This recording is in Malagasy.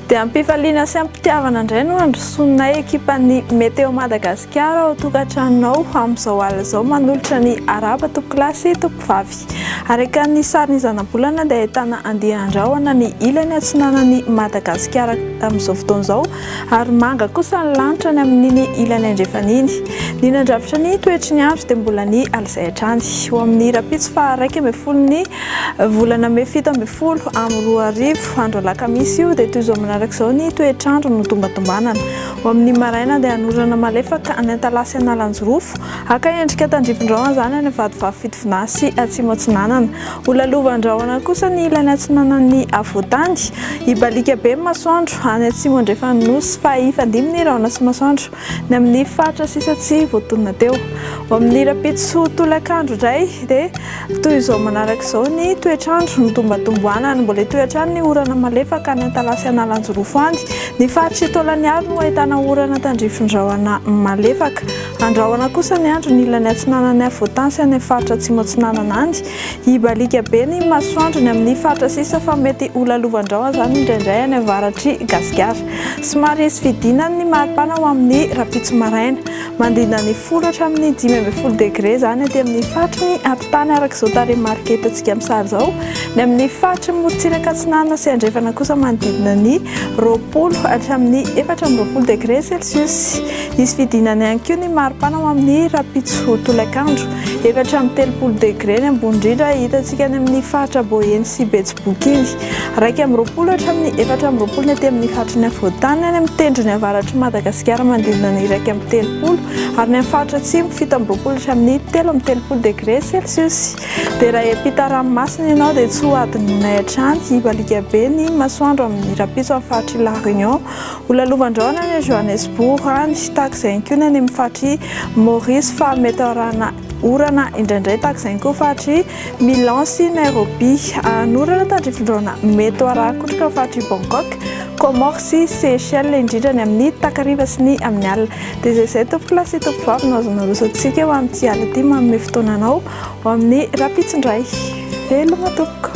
Dia ampifaliana sy ampitiavana indray no androsonay ekipan'ny Météo Madagascar ao tokantranonao amin'izao alina izao manolotra ny araba tompoklasy tompivavy. Araka ny sarin'ny zana-bolana dia ahitana andian-drahona ny ilany atsinanan'ny Madagascar amin'izao fotoana izao ary manga kosa ny lanitra ny amin'iny ilany andrefaniny. Ny nandrafitra ny toetry ny andro dia mbola ny alizay hatrany. Ho amin'ny rapitso fa 1 volana May 17 amin'ny 2 andro alakamisy io dia toy izao manaraka izao ny toetr'andro no tombatombanana. Ho amin'ny maraina dia hanorana malefaka any Antalasy analanjorofo aka endrika tandrifin-drahona izany any Vadivavy Fitovina sy Atsimo Atsinanana. Ho lalovandrahona kosa ny ilany atsinanan'ny Avoatany. Ibalika be ny masoandro any Atsimo Andrefanosy fa 15 ny rahona sy masoandro ny amin'ny faritra sisa voatonona teo. Ho amin'ny rapitso tolakandro indray dia toy izao manaraka izao ny toetr'andro no tombatomboana. Mbola toetr'andro ny orana malefaka any Antalasy analanjorofo any. Ny faritra Taolagnaro no ahitana orana tandrifin-drahona malefaka. Andrahona kosa ny andro ny ilany atsinanan'ny Avoatany sy any faritra Atsimo Atsinanana any. Ibalika be ny masoandro ny amin'ny faritra sisa fa mety ho lalovandrahona izany indraindray any avaratry Gasikara. Somary misy fidinana ny maripana ho amin'ny rapitso maraina. Mandina ny 10 hatramin'ny 15 degré izany aty amin'ny faritra ny ampitany araka izao tarehimarika hitantsika amin'ny sary izao. Ny amin'ny faritra morontsiraka Atsinanana sy Andrefana kosa manodidina ny 20 hatramin'ny 24 degré Celsius. Misy fidinana ihany koa ny maripana ho amin'ny rapitso tolakandro 4-30 degré ny ambony indrindra hitantsika any amin'ny faritra Boeny sy Betsiboky. 2-20 hatramin'ny 4-20 ny aty amin'ny faritra ny Avoatany any amin'ny tendrony avaratry Madagasikara manodidina ny 2-30 ary ny amin'ny faritra Atsimo 7-20 hatramin'ny 3-30 degré Celsius. Dia raha hiampita ranomasina ianao dia tsy ho adinay hatrany. Ibalika be ny masoandro amin'ny rapitso amin'ny faritra La Réunion. Ho lalovandrahona any Johannesburg any tahak'izay ihany koa ny amin'ny faritra Maurice fa mety arahana orana indraindray tahak'izay koa faritra Milan sy Nairobi. Anorana tandrifin-drahona mety arakotraka faritra Bangkok, Comores sy Seychelles indrindra ny amin'ny takariva sy ny amin'ny alina. Dia izay tompoklasy tompivavy no azonao rosatsika ho amin'ity alina ity manome fotoananao ho amin'ny rapitso indray. Veloma tompoko.